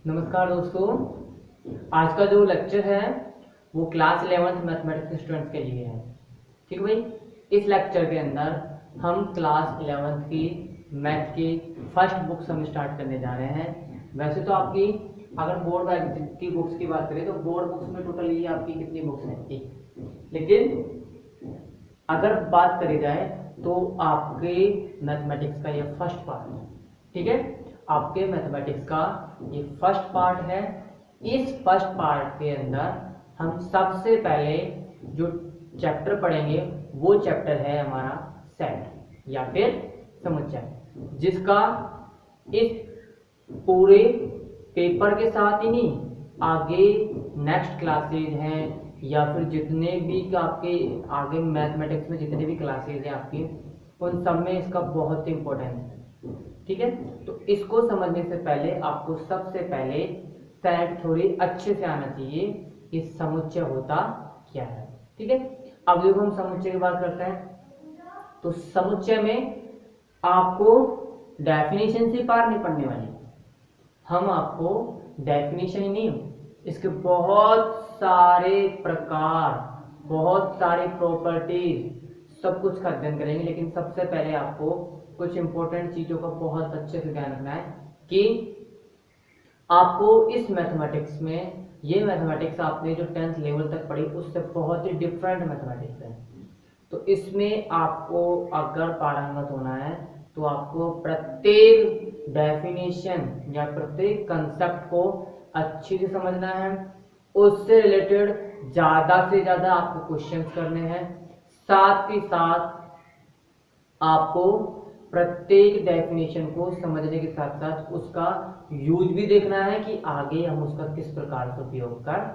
नमस्कार दोस्तों। आज का जो लेक्चर है वो क्लास 11th मैथमेटिक्स के स्टूडेंट्स के लिए है। ठीक है भाई। इस लेक्चर के अंदर हम क्लास 11th की मैथ की फर्स्ट बुक्स हम स्टार्ट करने जा रहे हैं। वैसे तो आपकी अगर बोर्ड की बुक्स की बात करें तो बोर्ड बुक्स में टोटल ये आपकी कितनी बुक्स हैं? एक। लेकिन अगर बात करी जाए तो आपके मैथमेटिक्स का ये फर्स्ट पार्ट है। ठीक है, आपके मैथमेटिक्स का ये फर्स्ट पार्ट है। इस फर्स्ट पार्ट के अंदर हम सबसे पहले जो चैप्टर पढ़ेंगे वो चैप्टर है हमारा सेट या फिर समुच्चय, जिसका इस पूरे पेपर के साथ ही नहीं, आगे नेक्स्ट क्लासेज हैं या फिर जितने भी आपके आगे मैथमेटिक्स में जितने भी क्लासेज हैं आपकी, उन सब में इसका बहुत इंपॉर्टेंस है। ठीक है, तो इसको समझने से पहले आपको सबसे पहले सेट थोड़ी अच्छे से आना चाहिए कि समुच्चय होता क्या है। ठीक है, अब देखो हम समुच्चय की बात करते हैं। तो समुच्चय में आपको डेफिनेशन से पार नहीं पड़ने वाली। हम आपको डेफिनेशन ही नहीं, इसके बहुत सारे प्रकार, बहुत सारे प्रॉपर्टीज, सब कुछ का अध्ययन करेंगे। लेकिन सबसे पहले आपको कुछ इंपॉर्टेंट चीजों का बहुत अच्छे से ध्यान रखना है कि आपको इस मैथमेटिक्स में, ये मैथमेटिक्स आपने जो 10th लेवल तक पढ़ी उससे बहुत ही डिफरेंट मैथमेटिक्स है। तो इसमें आपको अगर पारंगत होना है तो आपको प्रत्येक डेफिनेशन या प्रत्येक कंसेप्ट को अच्छी से समझना है। उससे रिलेटेड ज्यादा से ज्यादा आपको क्वेश्चंस करने हैं। साथ ही साथ आपको प्रत्येक डेफिनेशन को समझने के साथ साथ उसका यूज भी देखना है कि आगे हम उसका किस प्रकार से उपयोग कर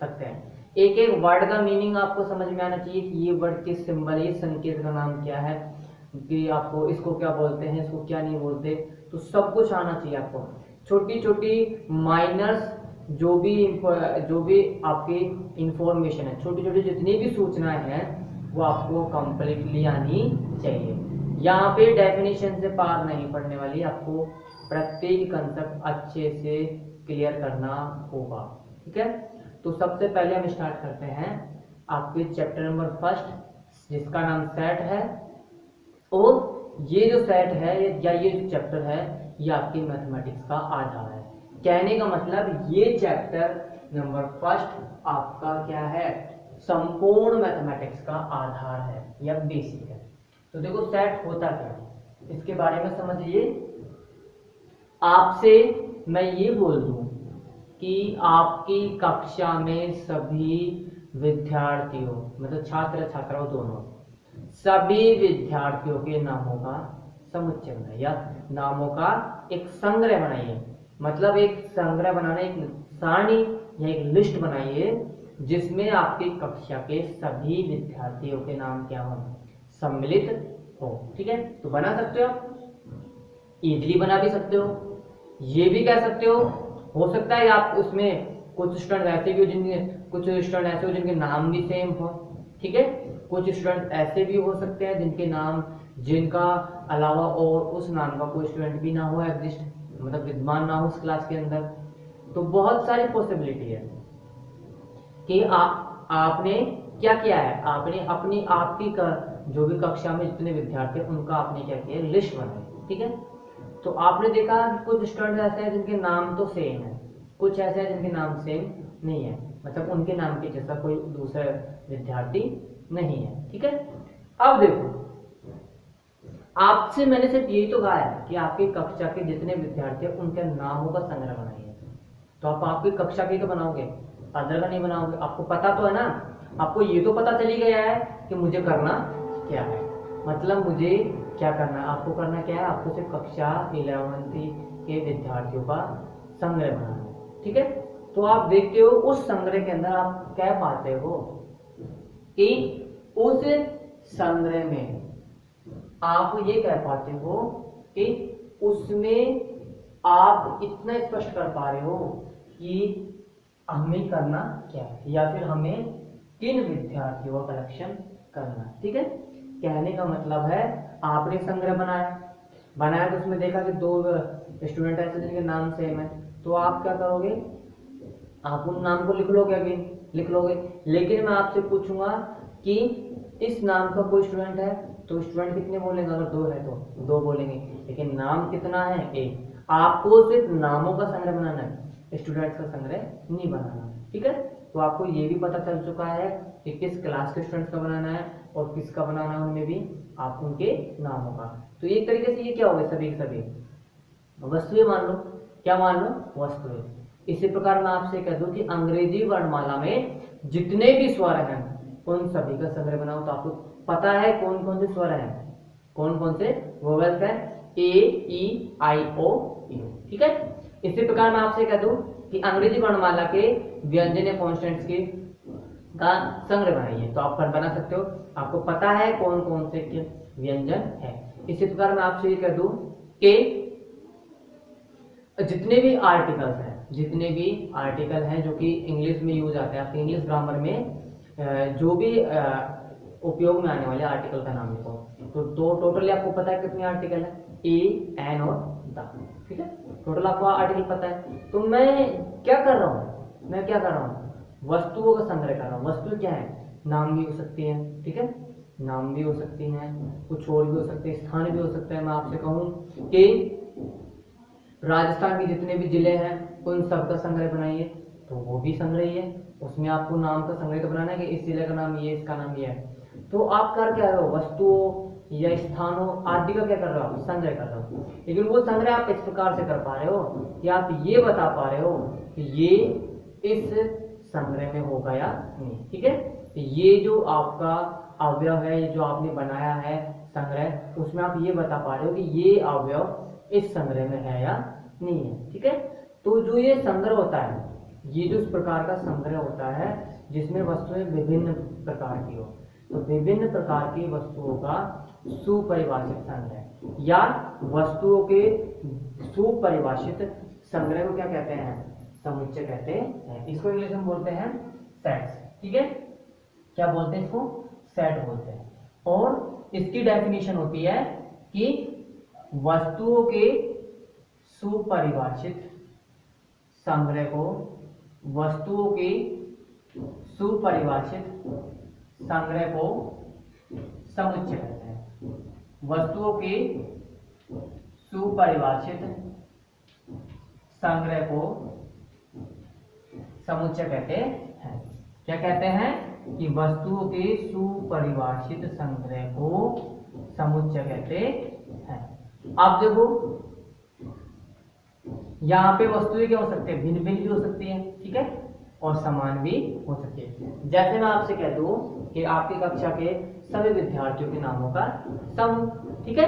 सकते हैं। एक एक वर्ड का मीनिंग आपको समझ में आना चाहिए कि ये वर्ड किस सिंबल, ये संकेत का नाम क्या है, कि आपको इसको क्या बोलते हैं, इसको क्या नहीं बोलते, तो सब कुछ आना चाहिए आपको। छोटी छोटी माइनर्स जो भी आपकी इंफॉर्मेशन है, छोटी छोटी जितनी भी सूचनाएं हैं वो आपको कंप्लीटली आनी चाहिए। यहाँ पे डेफिनेशन से पार नहीं पड़ने वाली, आपको प्रत्येक कंसेप्ट अच्छे से क्लियर करना होगा। ठीक है, तो सबसे पहले हम स्टार्ट करते हैं आपके चैप्टर नंबर फर्स्ट, जिसका नाम सेट है। और ये जो सेट है या ये जो चैप्टर है ये आपके मैथमेटिक्स का आधार है। कहने का मतलब ये चैप्टर नंबर फर्स्ट आपका क्या है, संपूर्ण मैथमेटिक्स का आधार है या बेसिक है। तो देखो सेट होता क्या है इसके बारे में समझिए। आपसे मैं ये बोल दूं कि आपकी कक्षा में सभी विद्यार्थियों, मतलब छात्र छात्राओं दोनों, सभी विद्यार्थियों के नामों का समुच्चय बनाइए या नामों का एक संग्रह बनाइए। मतलब एक संग्रह बनाना, एक सारणी या एक लिस्ट बनाइए जिसमें आपकी कक्षा के सभी विद्यार्थियों के नाम क्या हो, सम्मिलित हो। ठीक है, तो बना सकते हो आप, इजीली बना भी सकते हो, ये भी कह सकते हो सकता है आप उसमें कुछ स्टूडेंट ऐसे भी हो जिनके नाम भी सेम हो। ठीक है, कुछ स्टूडेंट ऐसे भी हो सकते हैं जिनका अलावा और उस नाम का कोई स्टूडेंट भी ना हो, एग्जिस्ट मतलब विद्यमान ना हो उस क्लास के अंदर। तो बहुत सारी पॉसिबिलिटी है कि आपने क्या किया है, आपने अपनी आपकी जो भी कक्षा में जितने विद्यार्थी हैं उनका आपने क्या किया, लिस्ट बनाई। ठीक है, तो आपने देखा कि कुछ स्टूडेंट ऐसे हैं जिनके नाम तो सेम है, कुछ ऐसे हैं जिनके नाम सेम नहीं है, मतलब उनके नाम के जैसा कोई दूसरा विद्यार्थी नहीं है। ठीक है, अब देखो आपसे मैंने सिर्फ यही तो कहा है कि आपकी कक्षा के जितने विद्यार्थी हैं उनके नामों का संग्रह बनाइए। तो आप आपकी कक्षा के तो बनाओगे, अदर का नहीं बनाओगे। आपको पता तो है ना, आपको ये तो पता चली गया है कि मुझे करना क्या है, मतलब मुझे क्या करना है। आपको करना क्या है, आपको सिर्फ कक्षा 11वीं के विद्यार्थियों का संग्रह बनाना है। ठीक है, तो आप देखते हो उस संग्रह के अंदर आप क्या पाते हो कि उस संग्रह में आप ये कह पाते हो कि उसमें आप इतना स्पष्ट कर पा रहे हो कि हमें करना क्या है या फिर हमें किन विद्यार्थियों का कलेक्शन करना है। ठीक है, कहने का मतलब है आपने संग्रह बनाया तो उसमें देखा कि दो स्टूडेंट ऐसे जिनके नाम सेम है, तो आप क्या करोगे, आप उन नाम को लिख लोगे, अभी लिख लोगे। लेकिन मैं आपसे पूछूंगा कि इस नाम का कोई स्टूडेंट है, तो स्टूडेंट कितने बोलेंगे, अगर दो है तो दो बोलेंगे, लेकिन नाम कितना है, एक। आपको सिर्फ नामों का संग्रह बनाना है, स्टूडेंट्स का संग्रह नहीं बनाना, ठीक है। तो आपको ये भी पता चल चुका है कि किस क्लास के स्टूडेंट्स का बनाना है और किसका बनाना है, उनमें भी आप उनके नामों का। तो एक तरीके से ये क्या हो गए, सभी के सभी वस्तुएं मान लो, क्या मान लो, वस्तुएं। इसी प्रकार मैं आपसे कह दूं कि अंग्रेजी वर्णमाला में जितने भी स्वर हैं उन सभी का संग्रह बनाओ। तो आपको पता है कौन कौन से स्वर हैं, कौन कौन से वोवेल्स हैं, ए ई आई ओ यू, ठीक है। इसी प्रकार मैं आपसे कह दूं कि अंग्रेजी वर्णमाला के व्यंजन या कॉन्स्टेंट्स की का संग्रह बनाइए। तो आप बना सकते हो, आपको पता है कौन कौन से व्यंजन है। इसी प्रकार मैं आपसे ये कह दूं कि जितने भी आर्टिकल्स हैं, जितने भी आर्टिकल हैं जो कि इंग्लिश में यूज आते हैं, आपके इंग्लिश ग्रामर में जो भी उपयोग में आने वाले आर्टिकल का नाम लिखो। तो टोटली आपको पता है कितने आर्टिकल है, ए एन और द, ठीक है। टोटल आपको आर्टिकल पता है। तो मैं क्या कर रहा हूँ, मैं क्या कर रहा हूँ, वस्तुओं का संग्रह कर रहा हूँ। वस्तु क्या है, नाम भी हो सकती है, ठीक है, नाम भी हो सकती हैं, कुछ और भी हो सकते हैं, स्थान भी हो सकता है। मैं आपसे कहूँ कि राजस्थान के जितने भी जिले हैं उन सब का संग्रह बनाइए, तो वो भी संग्रह ही है, उसमें आपको नाम का संग्रह तो बनाना है कि इस जिले का नाम ये, इसका नाम ये है। तो आप कर क्या रहे हो, वस्तुओं या स्थानों आदि का क्या कर रहे हो, संग्रह कर रहे हो। लेकिन वो संग्रह आप इस प्रकार से कर पा रहे हो कि आप ये बता पा रहे हो कि ये इस संग्रह में होगा या नहीं, ठीक है। ये जो आपका अवयव है, ये जो आपने बनाया है संग्रह, उसमें आप ये बता पा रहे हो कि ये अवयव इस संग्रह में है या नहीं है, ठीक है। तो जो ये संग्रह होता है, ये जो इस प्रकार का संग्रह होता है जिसमें वस्तुएं विभिन्न प्रकार की हो, तो विभिन्न प्रकार की वस्तुओं का सुपरिभाषित संग्रह या वस्तुओं के सुपरिभाषित संग्रह को क्या कहते हैं, समुच्चय कहते हैं। इसको इंग्लिश में बोलते हैं सेट्स, ठीक है। क्या बोलते हैं इसको, सेट बोलते हैं। और इसकी डेफिनेशन होती है कि वस्तुओं के सुपरिभाषित संग्रह को, वस्तुओं के सुपरिभाषित संग्रह को समुच्चय कहते हैं। वस्तुओं के सुपरिभाषित संग्रह को समुच्चय कहते हैं। क्या कहते हैं कि वस्तुओं के सुपरिभाषित संग्रह को समुच्चय कहते हैं। आप देखो यहाँ पे वस्तुएं क्या हो सकते हैं, भिन्न भिन्न भी हो सकती हैं, ठीक है, और समान भी हो सकती है। जैसे मैं आपसे कह दूं कि आपकी कक्षा के सभी विद्यार्थियों के नामों का समूह, ठीक है,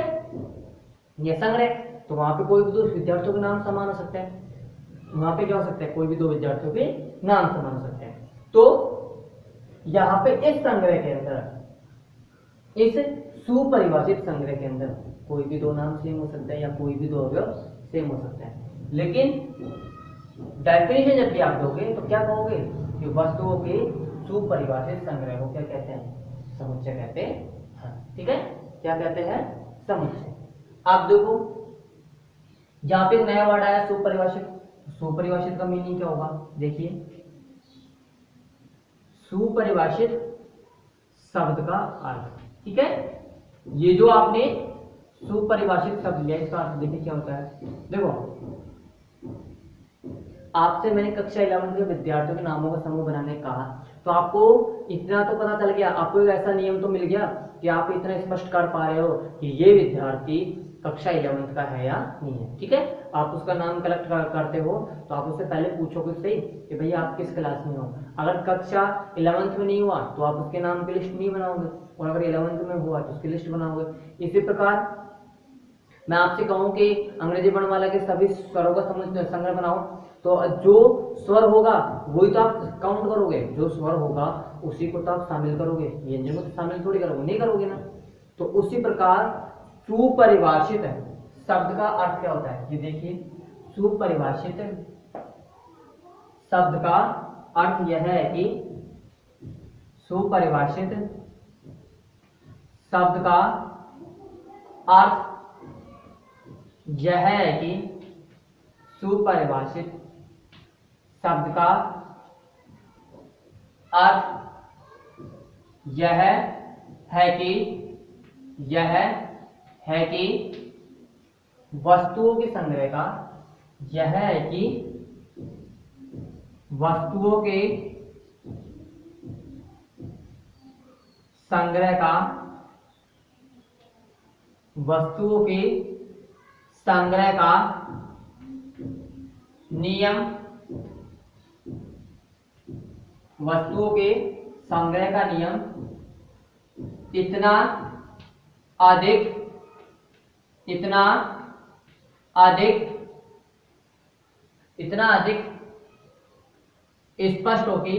ये संग्रह। तो वहां पे कोई भी दो विद्यार्थियों के नाम समान हो सकते हैं, वहां पे क्या हो सकता है, कोई भी दो विद्यार्थियों के नाम समान हो सकते हैं। तो यहाँ पे इस संग्रह के अंदर, इस सुपरिभाषित संग्रह के अंदर कोई भी दो नाम सेम हो सकता है या कोई भी दो अवयव सेम हो सकता है। लेकिन डेफिनेशन जब भी आप दोगे तो क्या कहोगे कि वस्तुओं के सुपरिभाषित संग्रह को क्या कहते हैं, समुच्चय कहते हैं, ठीक है। क्या कहते हैं, समुच्चय। आप देखो यहाँ पे नया वर्ड आया सुपरिभाषित। सुपरिभाषित का मीनिंग क्या होगा, देखिए, सुपरिभाषित शब्द का अर्थ, ठीक है। ये जो आपने सुपरिभाषित शब्द लिया, इसका अर्थ देखिए क्या होता है। देखो आपसे मैंने कक्षा 11 के विद्यार्थियों के नामों का समूह बनाने कहा, तो आपको इतना तो पता चल गया, आपको एक ऐसा नियम तो मिल गया कि आप इतना स्पष्ट कर पा रहे हो कि ये विद्यार्थी कक्षा 11 का है या नहीं है, ठीक है। आप उसका नाम कलेक्ट करते हो तो आप उससे पहले पूछोगे सही कि भैया आप किस क्लास में हो। अगर कक्षा 11 में नहीं हुआ तो आप उसके नाम की लिस्ट नहीं बनाओगे, और अगर 11 में हुआ तो उसकी लिस्ट बनाओगे। इसी प्रकार मैं आपसे कहूं कि अंग्रेजी वर्णमाला के सभी स्वरों का संग्रह बनाओ, तो जो स्वर होगा वही तो आप काउंट करोगे, जो स्वर होगा उसी को तो आप शामिल करोगे, व्यंजन को तो शामिल थोड़ी करोगे, नहीं करोगे ना। तो उसी प्रकार सुपरिभाषित शब्द का अर्थ क्या होता है, ये देखिए, सुपरिभाषित शब्द का अर्थ यह है कि सुपरिभाषित शब्द का अर्थ यह है कि सुपरिभाषित शब्द का अर्थ यह है कि वस्तुओं के संग्रह का, यह है कि वस्तुओं के संग्रह का, वस्तुओं के संग्रह का नियम, वस्तुओं के संग्रह का नियम इतना अधिक स्पष्ट हो कि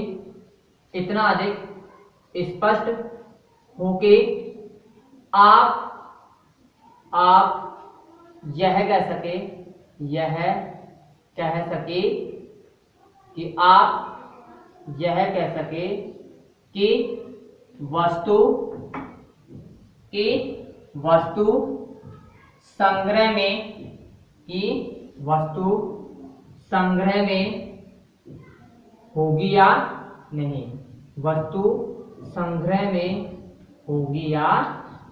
आप यह कह सके कि आप यह कह सके कि वस्तु संग्रह में होगी या नहीं, वस्तु संग्रह में होगी या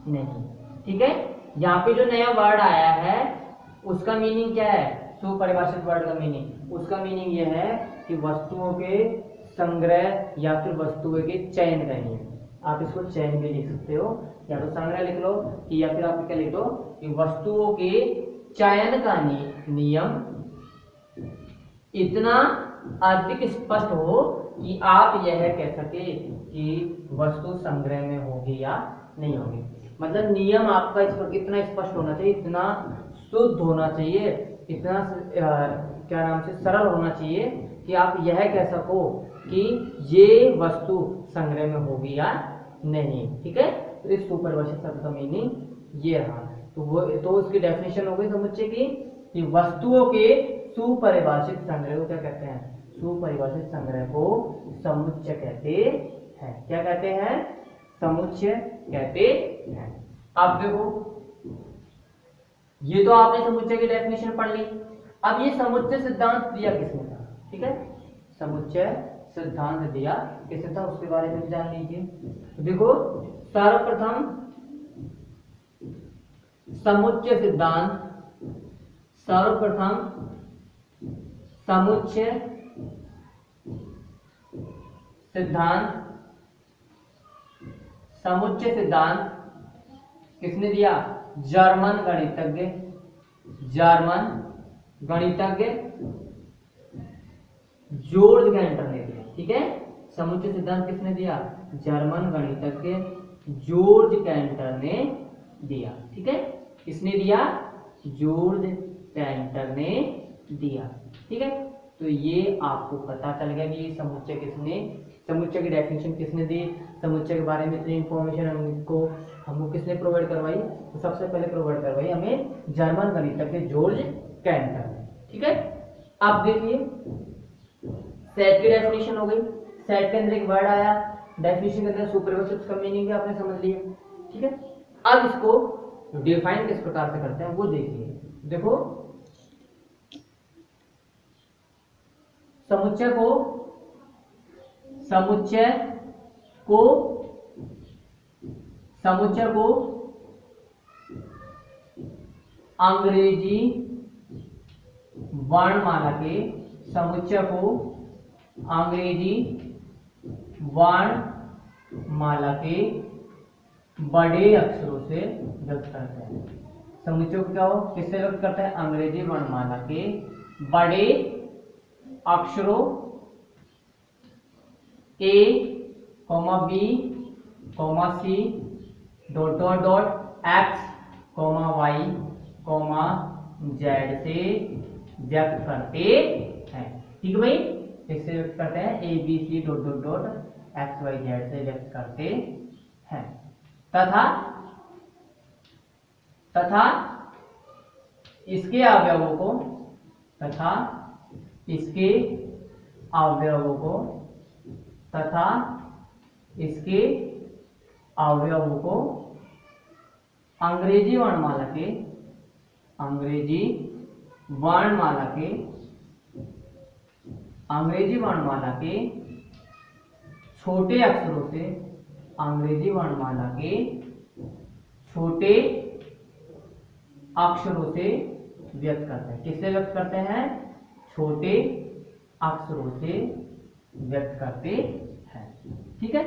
नहीं। ठीक है, यहाँ पे जो नया वर्ड आया है उसका मीनिंग क्या है, सुपरिभाषित वर्ड का मीनिंग, उसका मीनिंग यह है कि वस्तुओं के संग्रह या फिर वस्तुओं के चयन का नियम। आप इसको चयन भी लिख सकते हो, या तो संग्रह लिख लो कि, या फिर आप क्या लिख दो कि वस्तुओं के चयन का नियम इतना अधिक स्पष्ट हो कि आप यह कह सके कि वस्तु संग्रह में होगी या नहीं होगी। मतलब नियम आपका इस पर इतना स्पष्ट होना चाहिए, इतना शुद्ध होना चाहिए, इतना क्या नाम से सरल होना चाहिए कि आप यह कह सको कि ये वस्तु संग्रह में होगी या नहीं। ठीक है, तो इस सुपरिभाषित शब्द का मीनिंग ये रहा। तो इसकी डेफिनेशन हो गई समुच्चय की कि वस्तुओं के सुपरिभाषित संग्रह को क्या कहते हैं, सुपरिभाषित संग्रह को समुच्चय कहते हैं। क्या कहते हैं, समुच्चय कहते हैं। अब देखो, ये तो आपने समुच्चय की डेफिनेशन पढ़ ली। अब ये समुच्चय सिद्धांत दिया किसने था, ठीक है, समुच्चय सिद्धांत दिया किसने था उसके बारे में जान लीजिए। तो देखो, सर्वप्रथम समुच्चय सिद्धांत, सर्वप्रथम समुच्चय सिद्धांत, समुच्चय सिद्धांत किसने दिया, जर्मन गणितज्ञ जॉर्ज कैंटर ने दिया। ठीक है, समुच्चय सिद्धांत किसने दिया, जर्मन गणितज्ञ जॉर्ज कैंटर ने दिया। ठीक है, किसने दिया, जॉर्ज कैंटर ने दिया। ठीक है, तो ये आपको पता चल गया कि समुच्चय किसने, समुच्चय की डेफिनेशन किसने दी, समुच्चय के बारे में इतनी इंफॉर्मेशन हमको किसने प्रोवाइड करवाई, तो सबसे पहले प्रोवाइड करवाई हमें जर्मन गणितज्ञ जॉर्ज कैंटर ने। ठीक है, अब देखिए सेट की डेफिनेशन हो गई, सेट के अंदर एक वर्ड आया, डेफिनेशन के अंदर सुपरिभाषित उसका मीनिंग भी आपने समझ लिया। ठीक है, अब इसको डिफाइन किस प्रकार से करते हैं वो देखिए। देखो, समुच्चय को अंग्रेजी वर्णमाला के, समुच्चय को अंग्रेजी वर्णमाला के बड़े अक्षरों से व्यक्त करते हैं। समुच्चय को क्या हो, किससे व्यक्त करते हैं, अंग्रेजी वर्णमाला के बड़े अक्षरों A, B, C, X, Y, Z से व्यक्त करते हैं। ठीक है भाई, इससे व्यक्त करते हैं A, B, C, X, Y, Z से व्यक्त करते हैं। तथा इसके अवयवों को, अंग्रेजी वर्णमाला के अंग्रेजी वर्णमाला के छोटे अक्षरों से, अंग्रेजी वर्णमाला के छोटे अक्षरों से व्यक्त करते हैं। किससे व्यक्त करते हैं? छोटे अक्षरों से व्यक्त करते हैं। ठीक है,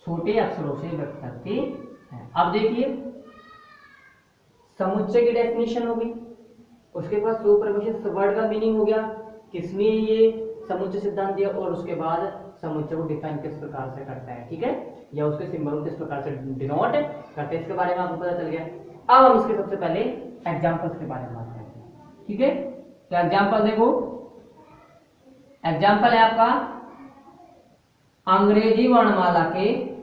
छोटे अक्षरों से व्यक्त करते हैं। अब देखिए, समुच्चय की डेफिनेशन होगी, उसके बाद सुपरपोजिशन वर्ड का मीनिंग हो गया, किसमें ये समुच्चय सिद्धांत दिया, और उसके बाद समुच्चय को डिफाइन किस प्रकार से करता है। ठीक है, या उसके सिंबल को किस प्रकार से डिनोट करते हैं, इसके बारे में आपको पता चल गया। अब हम इसके सबसे पहले एग्जांपल्स के बारे में बात करते हैं। ठीक है, तो एग्जांपल देखो, एग्जांपल है आपका अंग्रेजी वर्णमाला के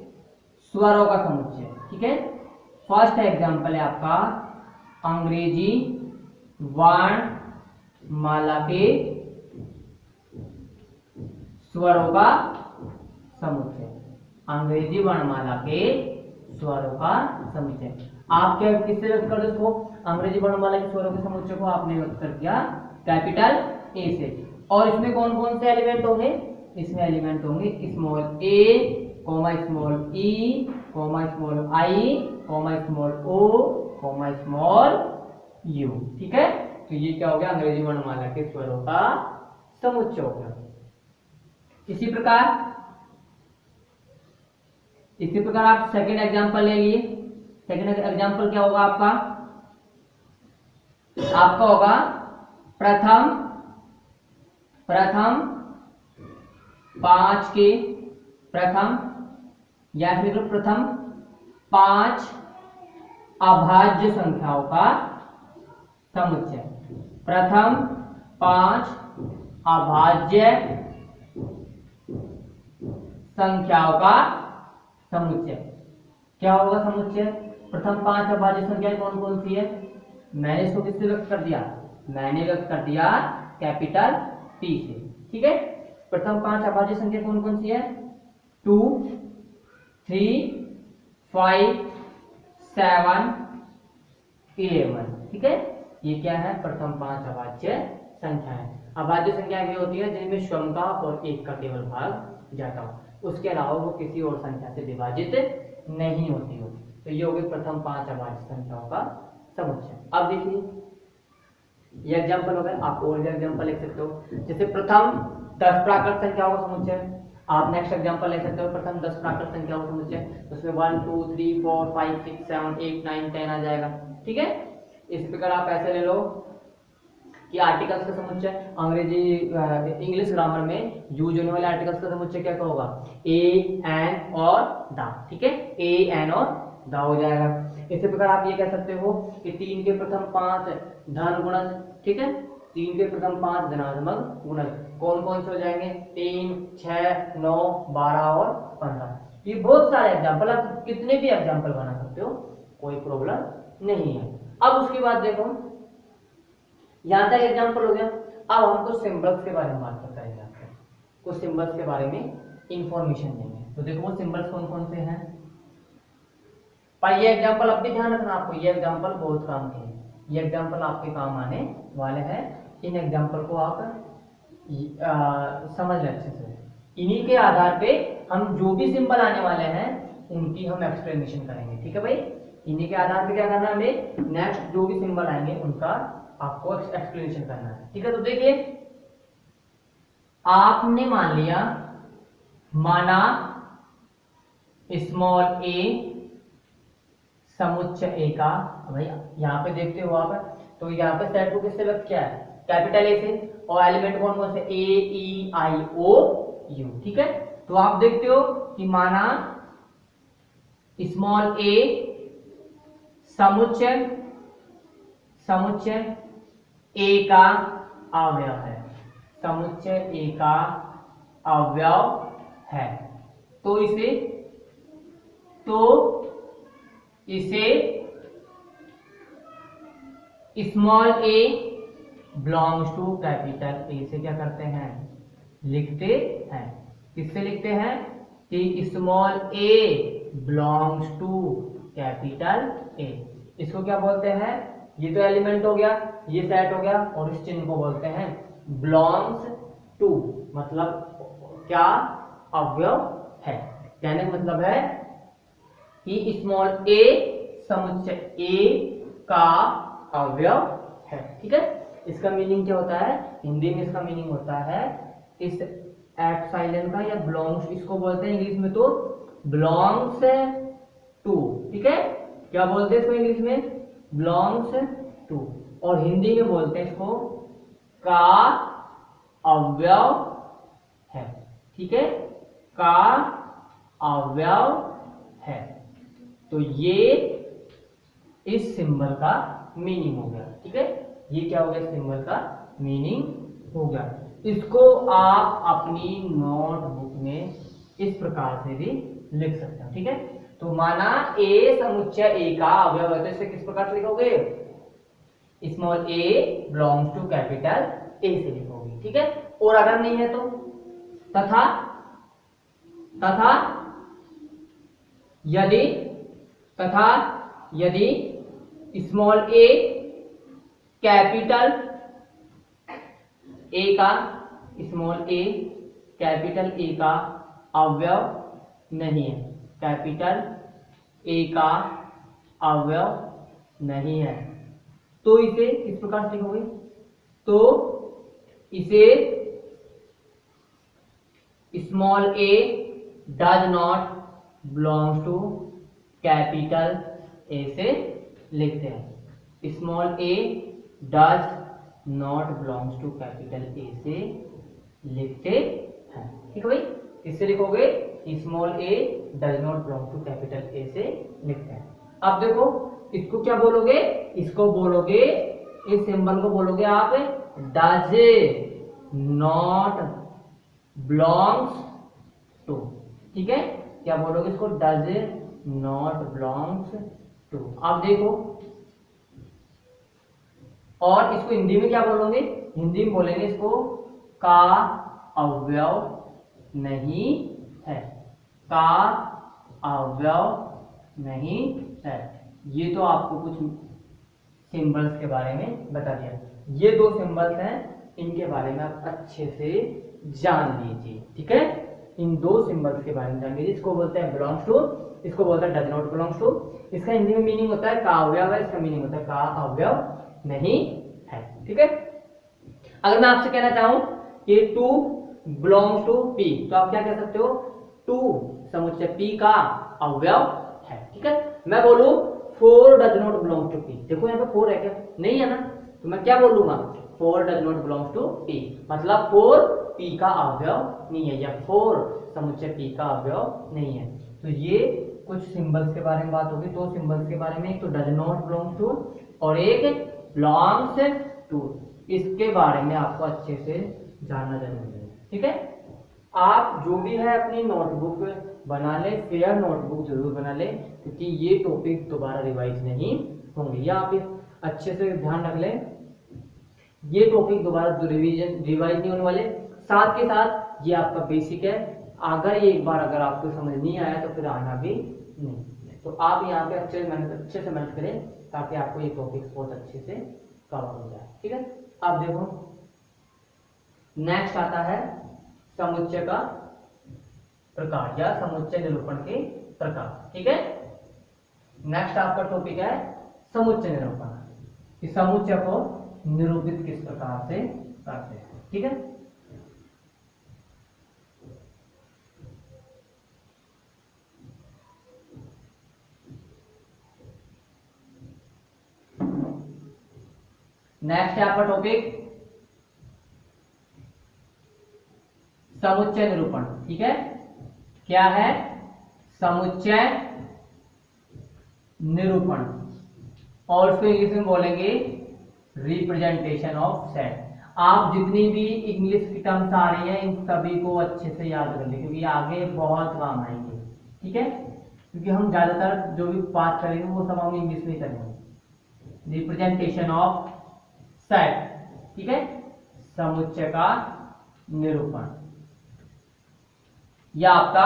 स्वरों का समुच्चय। ठीक है, फर्स्ट एग्जांपल है आपका अंग्रेजी वर्णमाला के स्वरों का समुच्चय। अंग्रेजी वर्णमाला के स्वरों का समुच्चय। आप क्या किससे व्यक्त कर दो इसको? अंग्रेजी वर्णमाला के स्वरों के समुच्चय को आपने व्यक्त कर दिया कैपिटल ए से। और इसमें कौन कौन से एलिमेंट होंगे? इसमें एलिमेंट होंगे small a, small e, small i, small o, small u. ठीक है, तो ये क्या हो गया? अंग्रेजी वर्णमाला के स्वरों का समुच्चय हो गया। इसी प्रकार आप सेकंड एग्जांपल ले लिए। सेकंड एग्जांपल क्या होगा आपका? आपका होगा प्रथम 5 के, प्रथम या फिर प्रथम 5 अभाज्य संख्याओं का समुच्चय। प्रथम 5 अभाज्य संख्याओं का समुच्चय। क्या होगा समुच्चय? प्रथम 5 अभाज्य संख्याएं कौन कौन सी है? मैंने इसको किससे व्यक्त कर दिया? मैंने व्यक्त कर दिया कैपिटल टी से। ठीक है, प्रथम 5 अभाज्य संख्या कौन कौन सी है? 2, 3, 5, 7, 11। ठीक है, ये क्या है? प्रथम 5 अभाज्य संख्या है। अभाज्य संख्या भी होती है जिनमें स्वयं का और एक का केवल भाग जाता हो, उसके अलावा वो किसी और संख्या से विभाजित नहीं होती हो। तो ये हो गई प्रथम 5 अभाज्य संख्याओं का समुच्चय। अब देखिए, ये एग्जांपल हो गए, आप और भी एग्जांपल लिख सकते हो। जैसे प्रथम 10 प्राकृत संख्याओं का समुच्चय। आप नेक्स्ट एग्जांपल ले सकते हो, प्रथम 10 प्राकृत संख्याओं का समुच्चय। उसमें 1 2 3 4 5 6 7 8 9 10 आ जाएगा। ठीक है, इस प्रकार आप ऐसे ले लो कि आर्टिकल्स का समुच्चय, अंग्रेजी इंग्लिश ग्रामर में यूज होने वाले आर्टिकल्स का समुच्चय क्या होगा? ए, एन और द। ठीक है, ए, एन और द हो जाएगा। इसी प्रकार आप ये कह सकते हो कि 3 के प्रथम 5 धन गुणज। ठीक है, 3 के प्रथम 5 धनात्मक गुणज कौन कौन से हो जाएंगे? 3, 6, 9, 12 और 15। ये बहुत सारे एग्जाम्पल, आप कितने भी एग्जाम्पल बना सकते हो, कोई प्रॉब्लम नहीं है। अब उसके बाद देखो, यहां तक एग्जाम्पल हो गया। अब हम कुछ सिंबल्स के बारे में बात करेंगे, आपको कुछ सिंबल्स के बारे में इंफॉर्मेशन देंगे। तो देखो वो सिंबल्स कौन कौन से हैं। पर ये एग्जाम्पल अब भी ध्यान रखना आपको, ये एग्जाम्पल बहुत काम के हैं, ये एग्जाम्पल आपके काम आने वाले हैं। इन एग्जाम्पल को आप समझ लें अच्छे से। इन्हीं के आधार पे हम जो भी सिंबल आने वाले हैं उनकी हम एक्सप्लेनेशन करेंगे। ठीक है भाई, इन्हीं के आधार पे क्या करना है हमें? नेक्स्ट जो भी सिंबल आएंगे उनका आपको एक्सप्लेनेशन करना है। ठीक है, तो देखिए, आपने मान लिया, माना स्मॉल ए समुच्चय ए का। भाई यहाँ पे देखते हो आप, तो यहाँ पे सेट को किससे व्यक्त किया है? कैपिटल ए से। और एलिमेंट कौन कौन से? ए, ई, आई, ओ, यू। ठीक है, तो आप देखते हो कि माना स्मॉल ए समुच्चय ए का अवयव है, समुच्चय ए का अवयव है। तो इसे small a belongs to capital A से क्या करते हैं? लिखते हैं। किससे लिखते हैं? कि small a belongs to capital A. इसको क्या बोलते हैं, ये तो एलिमेंट हो गया, ये सेट हो गया, और इस चिन्ह को बोलते हैं बिलोंग्स टू, मतलब क्या अवयव है। कहने का मतलब है कि स्मॉल ए समुच्चय ए का अवयव है। ठीक है, इसका मीनिंग क्या होता है, हिंदी में इसका मीनिंग होता है इस एप्सिलॉन का या बिलोंग्स, इसको बोलते हैं इंग्लिश में तो बिलोंग्स टू। ठीक है, क्या बोलते हैं इसको इंग्लिश में, बिलोंग्स टू, और हिंदी में बोलते हैं इसको का अवयव है। ठीक है, का अवयव है। तो ये इस सिंबल का मीनिंग हो गया। ठीक है, ये क्या हो गया, सिंबल का मीनिंग हो गया। इसको आप अपनी नोटबुक में इस प्रकार से भी लिख सकते हो। ठीक है, तो माना ए समुच्चय ए का अवयव है, तो इसे किस प्रकार से लिखोगे, small a belongs to capital A से लिखोगे। ठीक है, और अगर नहीं है तो तथा यदि स्मॉल ए कैपिटल ए का, स्मॉल ए कैपिटल ए का अवयव नहीं है, कैपिटल ए का अवयव नहीं है, तो इसे किस प्रकार से लिखोगे, तो इसे small a does not belongs to capital A से लिखते हैं। Small a does not belongs to capital A से लिखते हैं। ठीक है भाई, इससे लिखोगे small a does not belong to capital A से लिखते हैं। अब देखो इसको क्या बोलोगे, इसको बोलोगे, इस सिंबल को बोलोगे आप डज नॉट बिलोंग्स टू। ठीक है, क्या बोलोगे इसको, डज नॉट बिलोंग्स टू। अब देखो, और इसको हिंदी में क्या बोलोगे, हिंदी में बोलेंगे इसको का अवयव नहीं है, का अवयव नहीं है। ये तो आपको कुछ सिंबल्स के बारे में बता दिया। ये दो सिंबल्स हैं, इनके बारे में आप अच्छे से जान लीजिए। ठीक है, इन दो सिंबल्स के बारे में जान लीजिए। इसको बोलते हैं बिलोंग्स टू, इसको बोलते हैं डज नॉट बिलोंग्स टू। इसका हिंदी में मीनिंग होता है का अवयव है, इसका मीनिंग होता है का अवयव नहीं है। ठीक है, अगर मैं आपसे कहना चाहूं कि टू बिलोंग्स टू पी, तो आप क्या कह सकते हो, टू समुच्चय पी का अवयव है। ठीक है, मैं बोलूं four does not belong to P, देखो यहाँ पे फोर है क्या, नहीं है ना, तो मैं क्या बोलूंगा, four does not belong to P, मतलब फोर पी का अवयव नहीं है, या फोर समुच्चय पी का अवयव नहीं है। तो ये कुछ सिंबल्स के बारे में बात होगी। दो सिंबल्स के बारे में, एक तो डज नॉट बिलोंग टू और एक बिलोंग्स टू। इसके बारे में आपको अच्छे से जानना जरूरी है। ठीक है, आप जो भी है अपनी नोटबुक बना ले, फेयर नोटबुक जरूर बना ले, क्योंकि ये टॉपिक दोबारा रिवाइज नहीं होंगे। या आप अच्छे से ध्यान रख लें, ये टॉपिक दोबारा रिवाइज नहीं होने वाले। साथ के साथ ये आपका बेसिक है, अगर ये एक बार अगर आपको समझ नहीं आया तो फिर आना भी नहीं। तो आप यहाँ पे अच्छे से मेहनत करें, ताकि आपको ये टॉपिक बहुत अच्छे से कवर हो जाए। ठीक है, अब देखो नेक्स्ट आता है समुच्चय का प्रकार या समुच्चय निरूपण के प्रकार। ठीक है, नेक्स्ट आपका टॉपिक है समुच्चय निरूपण, कि समुच्चय को निरूपित किस प्रकार से करते हैं। ठीक है, नेक्स्ट है आपका टॉपिक समुच्चय निरूपण। ठीक है, क्या है, समुच्चय निरूपण, और उसको इंग्लिश में बोलेंगे रिप्रेजेंटेशन ऑफ सेट। आप जितनी भी इंग्लिश की टर्म्स आ रही हैं, इन सभी को अच्छे से याद कर लें, क्योंकि आगे बहुत काम आएंगे। ठीक है, क्योंकि हम ज्यादातर जो भी बात करेंगे वो सब हम इंग्लिश में करेंगे। रिप्रेजेंटेशन ऑफ सेट, ठीक है, समुच्चय का निरूपण, यह आपका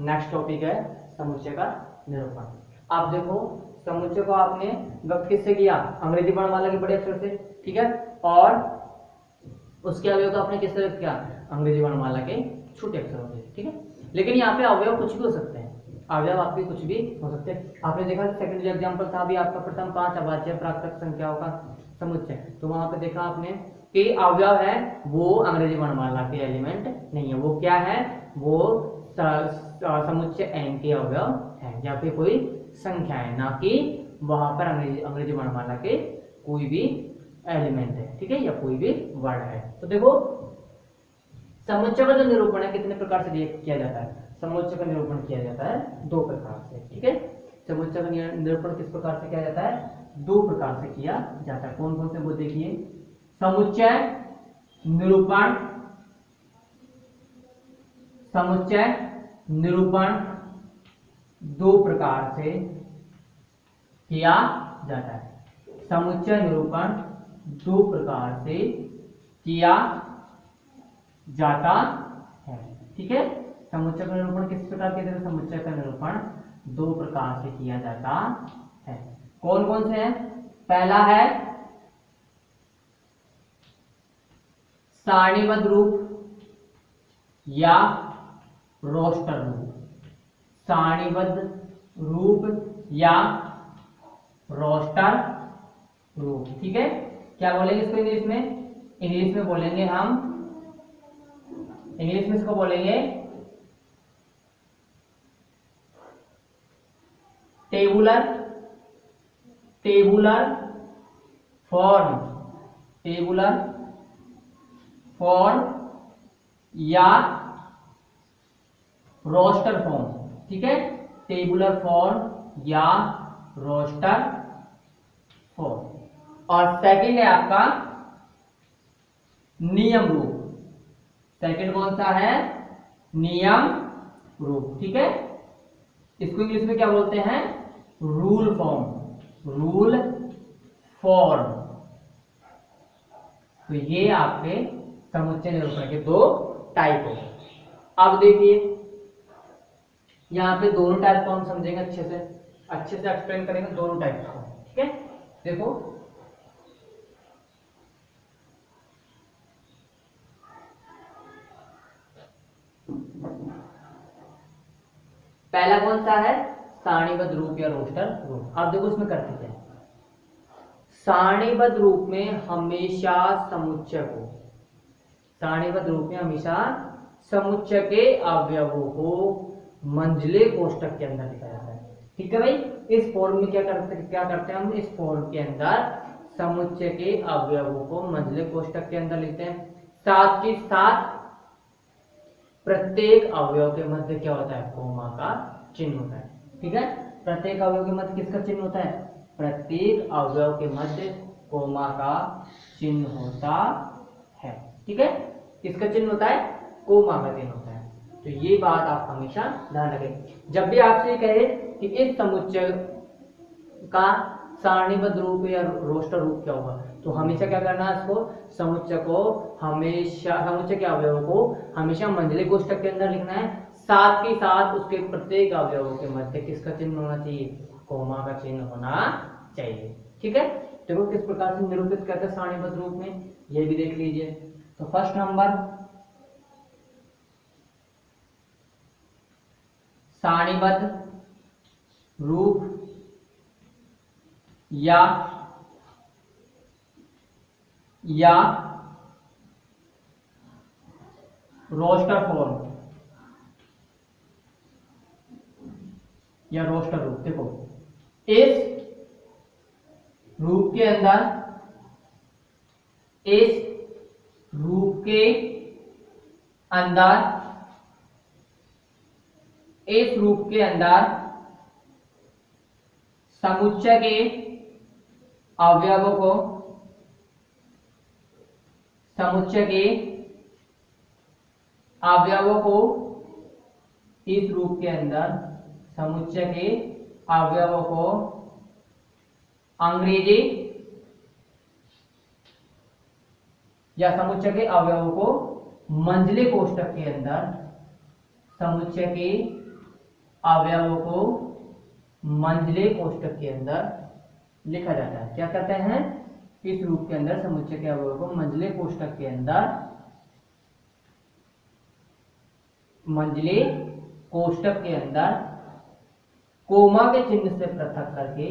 नेक्स्ट टॉपिक है, समुच्चय का निरूपण। आप देखो समुच्चय को आपने व्यक्त किससे किया, अंग्रेजी वर्णमाला के बड़े अक्षर से, ठीक है, और उसके अवयव को आपने किससे व्यक्त किया, अंग्रेजी वर्णमाला के छोटे अक्षरों से, ठीक है। लेकिन यहाँ पे अवयव कुछ भी हो सकते हैं, अवयव आपके कुछ भी हो सकते हैं। आपने देखा सेकंड जो एग्जाम्पल था अभी आपका, प्रथम 5 अभाज्य प्राकृत संख्याओं का समुच्चय, तो वहां पे देखा आपने कि अवयव है वो अंग्रेजी वर्णमाला के एलिमेंट नहीं है, वो क्या है, वो समुच्चय n के अवयव है या फिर कोई संख्या है, ना कि वहां पर अंग्रेजी वर्णमाला के कोई भी एलिमेंट है, ठीक है, या कोई भी वर्ड है। तो देखो समुच्चय का जो निरूपण है कितने प्रकार से किया जाता है, समुच्चय का निरूपण किया जाता है 2 प्रकार से, ठीक है। समुच्चय का निरूपण किस प्रकार से किया जाता है, 2 प्रकार से किया जाता है। कौन कौन से वो देखिए, समुच्चय निरूपण, समुच्चय निरूपण 2 प्रकार से किया जाता है, समुच्चय निरूपण 2 प्रकार से किया जाता है, ठीक है। समुच्चय का निरूपण किस प्रकार किया जाता है, समुच्चय का निरूपण 2 प्रकार से किया जाता है। कौन कौन से हैं, पहला है सारणीबद्ध रूप या रोस्टर रूप, सारणीबद्ध रूप या रोस्टर रूप, ठीक है। क्या बोलेंगे इसको इंग्लिश में, इंग्लिश में बोलेंगे हम, इंग्लिश में इसको बोलेंगे tabular, tabular form, tabular form या रोस्टर फॉर्म, ठीक है, टेबुलर फॉर्म या रोस्टर फॉर्म। और सेकंड है आपका नियम रूप, सेकंड कौन सा है, नियम रूप, ठीक है। इसको इंग्लिश में क्या बोलते हैं, रूल फॉर्म, रूल फॉर्म। तो ये आपके समुच्चय निरूपण के 2 टाइप हो। अब देखिए यहाँ पे दोनों टाइप को हम समझेंगे, अच्छे से एक्सप्लेन करेंगे दोनों टाइप को, ठीक है। देखो पहला कौन सा है, सारणीबद्ध रूप या रोस्टर रूप। अब देखो इसमें करते क्या है, सारणीबद्ध रूप में हमेशा समुच्चय को, सारणीबद्ध रूप में हमेशा समुच्चय के अवयवों को मंझले कोष्ठक के अंदर लिखा जाता है, ठीक है भाई। इस फॉर्म में क्या करते हैं हम, इस फॉर्म के अंदर समुच्चय के अवयवों को मंझले कोष्ठक के अंदर लिखते हैं, साथ ही साथ प्रत्येक अवयव के मध्य क्या होता है, कोमा का चिन्ह होता है, ठीक है। प्रत्येक अवयव के मध्य किसका चिन्ह होता है, प्रत्येक अवयव के मध्य कोमा का चिन्ह होता है, ठीक है। किसका चिन्ह होता है, कोमा का चिन्ह होता है। तो ये बात आप हमेशा ध्यान रखें। जब भी आपसे कहे कि इस समुच्चय का सारणीबद्ध रूप या रोस्टर रूप क्या होगा, तो हमेशा क्या करना है, इसको समुच्चय को हमेशा, समुच्चय के अवयवों को हमेशा मंझले कोष्ठक के अंदर लिखना है, साथ ही साथ उसके प्रत्येक अवयवों के मध्य किसका चिन्ह होना चाहिए, कोमा का चिन्ह होना चाहिए, ठीक है। देखो किस प्रकार से निरूपित करते हैं सारणीबद्ध रूप में, ये भी देख लीजिए। तो फर्स्ट नंबर सारणीबद्ध रूप या रोस्टर फॉर्म या रोस्टर रूप। देखो इस रूप के अंदर, इस रूप के अंदर, इस रूप के अंदर समुच्चय के अवयवों को, समुच्चय के अवयवों को, इस रूप के अंदर समुच्चय के अवयवों को अंग्रेजी या समुच्चय के अवयवों को मंझले कोष्ठक के अंदर, समुच्चय के अवयवों को मंझले कोष्ठक के अंदर लिखा जाता है। क्या कहते हैं? इस रूप के अंदर समुच्चय के अवयवों को मंझले कोष्ठक के अंदर, मंझले कोष्ठक के अंदर कोमा के चिन्ह से पृथक करके,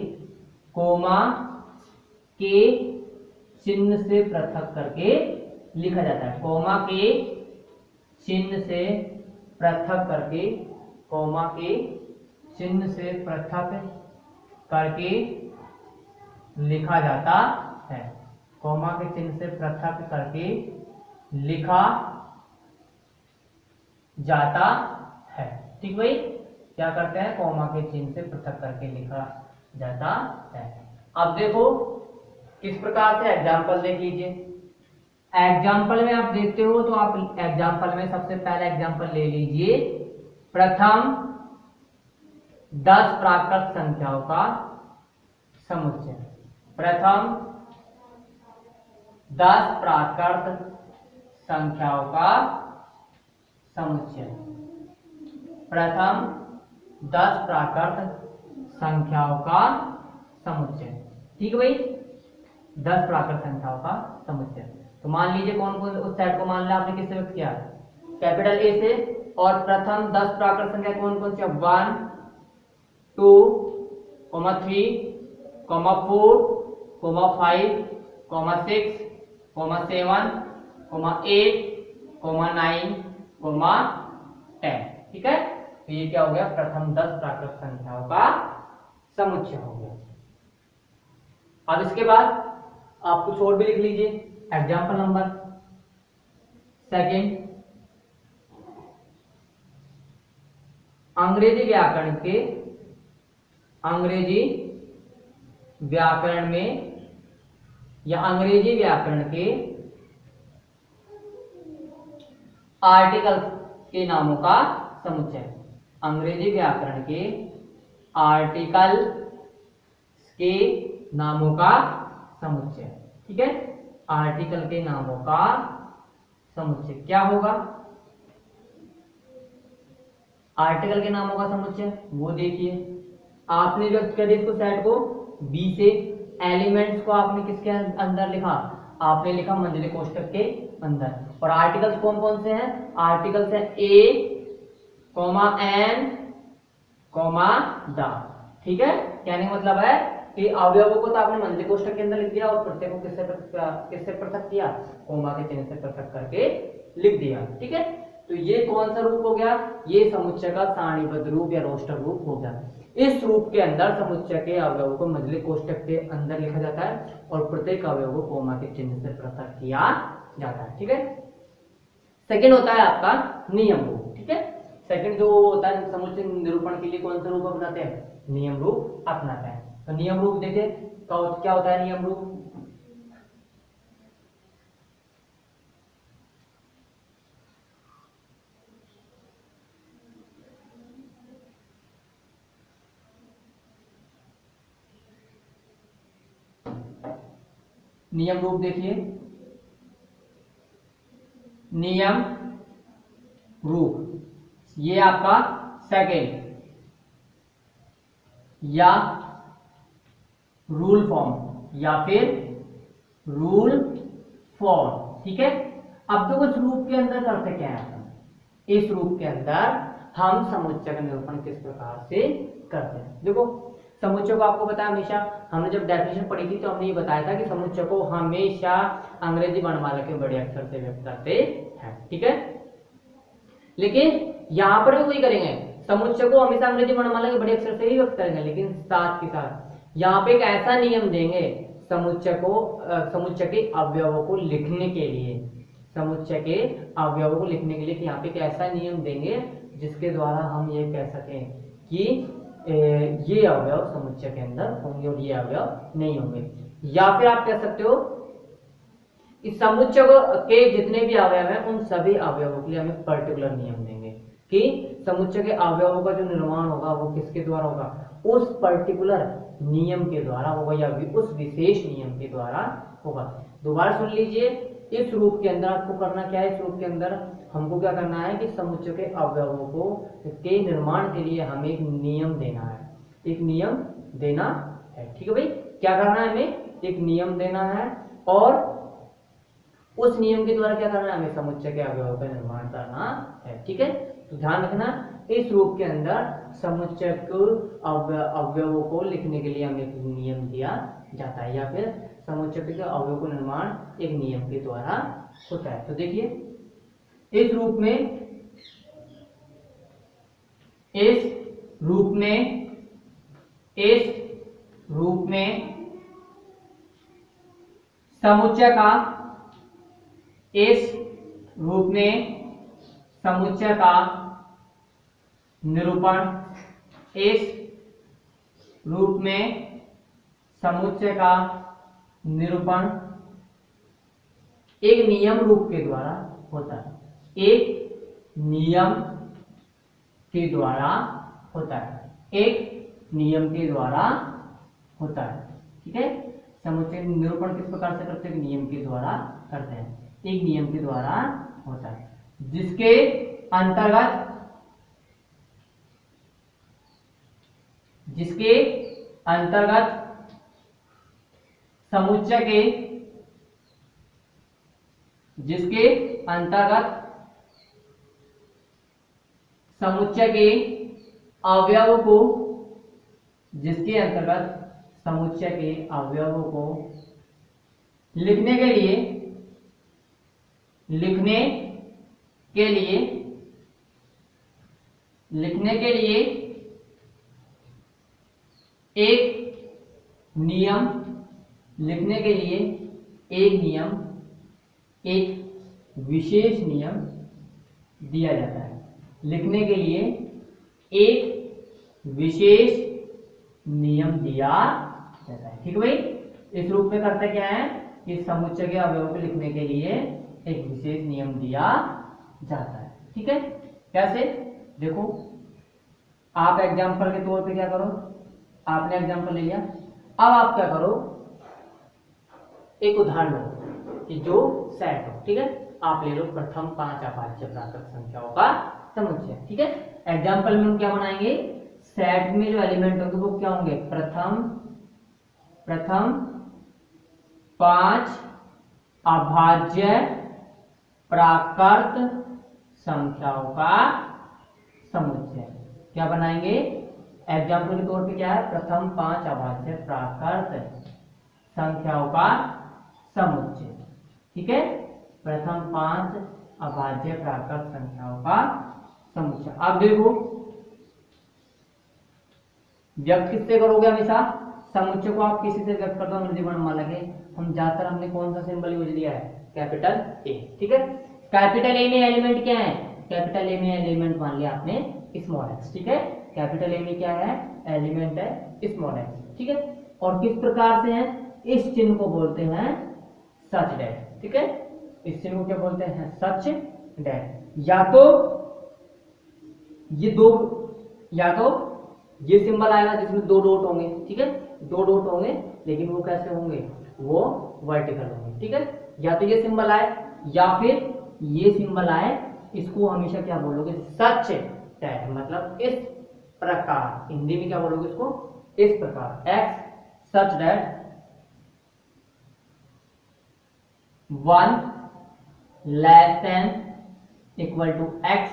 कोमा के चिन्ह से पृथक करके लिखा जाता है। कोमा के चिन्ह से पृथक करके, कोमा के चिन्ह से पृथक करके लिखा जाता है। कोमा के चिन्ह से पृथक करके लिखा जाता है। ठीक भाई, क्या करते हैं? कोमा के चिन्ह से पृथक करके लिखा जाता है। अब देखो किस प्रकार से एग्जाम्पल देख लीजिए। एग्जाम्पल में आप देखते हो तो आप एग्जाम्पल में सबसे पहला एग्जाम्पल ले लीजिए। प्रथम 10 प्राकृत संख्याओं का समुच्चय। प्रथम 10 प्राकृत संख्याओं का समुच्चय। प्रथम 10 प्राकृत संख्याओं का समुच्चय। ठीक है भाई, 10 प्राकृत संख्याओं का समुच्चय। तो मान लीजिए कौन कौन, उस सेट को मान लिया आपने किससे व्यक्त किया? कैपिटल ए से। और प्रथम 10 प्राकृत संख्या कौन कौन सी? 1, 2, 3, 4, 5, 6, 7, 8, 9, 10। ठीक है, तो ये क्या हो गया? प्रथम 10 प्राकृत संख्याओं का समुच्चय हो गया। अब इसके बाद आप कुछ और भी लिख लीजिए। एग्जाम्पल नंबर सेकंड, अंग्रेजी व्याकरण के, अंग्रेजी व्याकरण में या अंग्रेजी व्याकरण के आर्टिकल के नामों का समुच्चय। अंग्रेजी व्याकरण के आर्टिकल के नामों का समुच्चय। ठीक है, आर्टिकल के नामों का समुच्चय क्या होगा? आर्टिकल के नामों का समुच्चय वो देखिए, आपने व्यक्त कर दिया इसको, सेट को बी से। एलिमेंट्स को आपने किसके अंदर लिखा? आपने लिखा मंझले कोष्ठक के अंदर। और आर्टिकल्स कौन कौन से हैं? आर्टिकल्स है ए, एन, द। ठीक है, कहने का मतलब है कि अवयवों को तो आपने मंझले कोष्ठक के अंदर लिख दिया और प्रत्येक को किससे पृथक किया? कोमा के चिन्ह से पृथक करके लिख दिया। ठीक है, तो ये कौन सा रूप हो गया? ये समुच्चय का सारणीबद्ध रूप या रोस्टर रूप हो गया। इस रूप के अंदर समुच्चय के अवयवों को मंझले कोष्ठक के अंदर लिखा जाता है और प्रत्येक अवयव को कोमा के चिन्ह से पृथक किया जाता है। ठीक है, सेकंड होता है आपका नियम रूप। ठीक है, सेकंड जो होता है समुच्चय निरूपण के लिए कौन सा रूप अपनाते हैं? नियम रूप अपनाते हैं। तो नियम रूप देखिए क्या होता है नियम रूप। नियम रूप देखिए, नियम रूप ये आपका सेकंड या रूल फॉर्म या फिर रूल फॉर्म। ठीक है, अब तो कुछ रूप के अंदर करते क्या है? इस रूप के अंदर हम समुच्चय का निरूपण किस प्रकार से करते हैं। देखो समुच्चय को आपको बताया, हमेशा हमने जब डेफिनेशन पढ़ी थी तो हमने ये बताया था कि समुच्चय को हमेशा अंग्रेजी वर्णमाला के बड़े अक्षर से व्यक्त करते हैं। ठीक है, लेकिन यहां पर भी वही करेंगे, समुच्चय को हमेशा अंग्रेजी वर्णमाला के बड़े अक्षर से ही व्यक्त करेंगे, लेकिन साथ के साथ यहाँ पे एक ऐसा नियम देंगे समुच्चय को, समुच्चय के अवयवों को लिखने के लिए, समुच्चय के अवयवों को लिखने के लिए यहाँ पे एक ऐसा नियम देंगे जिसके द्वारा हम ये कह सकें कि ये अवयव समुच्चय के अंदर होंगे और ये अवयव नहीं होंगे। या फिर आप कह सकते हो इस समुच्चय के जितने भी अवयव हैं उन सभी अवयवों के लिए हम एक पर्टिकुलर नियम देंगे कि समुच्चय के अवयवों का जो निर्माण होगा वो किसके द्वारा होगा? उस पर्टिकुलर नियम के द्वारा होगा या उस विशेष नियम के द्वारा होगा। दोबारा सुन लीजिए, इस रूप के अंदर आपको करना क्या है? इस रूप के अंदर हमको क्या करना है कि समुच्चय के अवयवों को के निर्माण के लिए हमें एक नियम देना है। एक नियम देना है। ठीक है भाई, क्या करना है हमें, एक नियम देना है और उस नियम के द्वारा क्या करना है, हमें समुच्चय के अवयवों का निर्माण करना है। ठीक है, तो ध्यान रखना इस रूप के अंदर समुच्चय को अवयवों को लिखने के लिए हमें एक नियम दिया जाता है, या फिर समुच्चय के अवयवों को निर्माण एक नियम के द्वारा होता है। तो देखिए इस रूप में समुच्चय का निरूपण एक नियम रूप के द्वारा होता है, एक नियम के द्वारा होता है। ठीक है, समुच्चय निरूपण किस प्रकार से करते हैं, नियम के द्वारा करते हैं, एक नियम के द्वारा होता है, जिसके अंतर्गत समुच्चय के अवयवों को लिखने के लिए एक विशेष नियम दिया जाता है। ठीक है भाई, इस रूप में करते क्या है कि समुच्चय के अवयवों को लिखने के लिए एक विशेष नियम दिया जाता है। ठीक है, कैसे देखो, आप एग्जाम्पल के तौर पे क्या करो, आपने एग्जाम्पल ले लिया, अब आप क्या करो, एक उदाहरण लो कि जो सेट हो। ठीक है, आप ले लो प्रथम 5 अभाज्य प्राकृत संख्याओं का समुच्चय। ठीक है, एग्जाम्पल में हम क्या बनाएंगे, सेट में जो एलिमेंट होंगे वो क्या होंगे, प्रथम 5 अभाज्य प्राकृत संख्याओं का समुच्चय। क्या बनाएंगे, एग्जाम्पल के तौर पे क्या है, प्रथम 5 अभाज्य प्राकृत संख्याओं का समुच्चय। ठीक है, प्रथम 5 अभाज्य प्राकृत संख्याओं का समुच्चय। अब देखो व्यक्त किससे करोगे, हमेशा समुच्चय को आप किसी से व्यक्त करते हो, वर्णमाला के हम ज्यादातर हमने कौन सा सिंबल यूज लिया है, कैपिटल ए। ठीक है, कैपिटल ए में एलिमेंट क्या है, कैपिटल ए में एलिमेंट मान लिया आपने स्मॉल एक्स। ठीक है, कैपिटल ए में क्या है, एलिमेंट है स्मॉल एक्स। ठीक है, और किस प्रकार से है, इस चिन्ह को बोलते हैं सच डैट। ठीक है, इस चिन्ह को क्या बोलते हैं, सच डैट। या तो ये सिंबल आएगा जिसमें 2 डॉट होंगे। ठीक है, 2 डॉट होंगे, लेकिन वो कैसे होंगे, वो वर्टिकल होंगे। ठीक है, या तो ये सिंबल आए या फिर ये सिंबल आए, इसको हमेशा क्या बोलोगे, सच डैट, मतलब इस प्रकार। हिंदी में क्या बोलोगे इसको, इस प्रकार, x such that 1 less than equal to x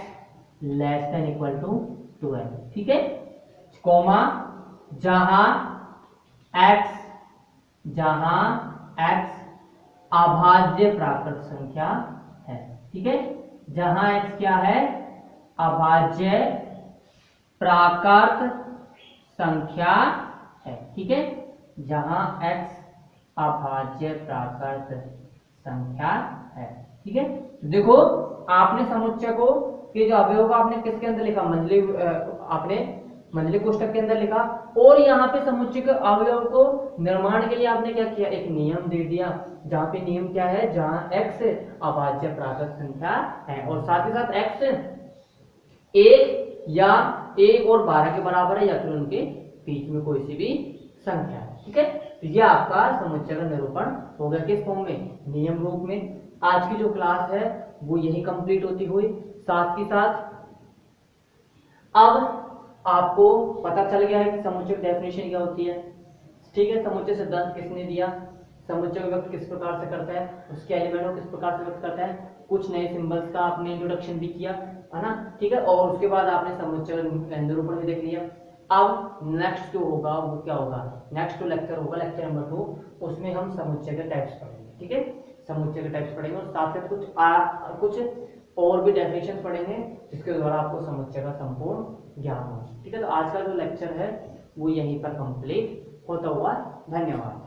less than equal to 2n। ठीक है, कॉमा जहां x अभाज्य प्राकृत संख्या है। ठीक है, जहां x क्या है, अभाज्य प्राकृत संख्या है। ठीक है, जहां x अभाज्य प्राकृत संख्या है। ठीक है, देखो आपने समुच्चय को कि जो अवयव का आपने किसके अंदर लिखा, आपने मंझले कोष्ठक के अंदर लिखा, और यहाँ पे समुच्चय के अवयव को निर्माण के लिए आपने क्या किया, एक नियम दे दिया, जहाँ पे नियम क्या है, जहाँ x अभाज्य प्राकृत संख्या है और साथ ही साथ x 1 या 1 और 12 के बराबर है, या फिर उनके बीच में कोई सी भी संख्या है। ठीक है, तो यह आपका समुच्चय का निरूपण हो गया, किस फॉर्म में, नियम रूप में। आज की जो क्लास है वो यही कंप्लीट होती हुई, साथ ही साथ अब आपको पता चल गया है कि समुच्चय की डेफिनेशन क्या होती है। ठीक है, समुच्चय सिद्धांत किसने दिया, समुच्चय को व्यक्त किस प्रकार से करता है, उसके एलिमेंट को किस प्रकार से व्यक्त करता है, कुछ नए सिंबल्स का आपने इंट्रोडक्शन भी किया है ना। ठीक है, और उसके बाद आपने समुच्चय निरूपण भी देख लिया। अब नेक्स्ट जो होगा वो क्या होगा, नेक्स्ट जो लेक्चर होगा लेक्चर नंबर 2, उसमें हम समुच्चय के टाइप्स पढ़ेंगे। ठीक है, समुच्चय के टाइप्स पढ़ेंगे और साथ में कुछ और भी डेफिनेशन पढ़ेंगे जिसके द्वारा आपको समुच्चय का संपूर्ण ज्ञान हो। ठीक है, तो आज का जो लेक्चर है वो यहीं पर कंप्लीट होता हुआ। धन्यवाद।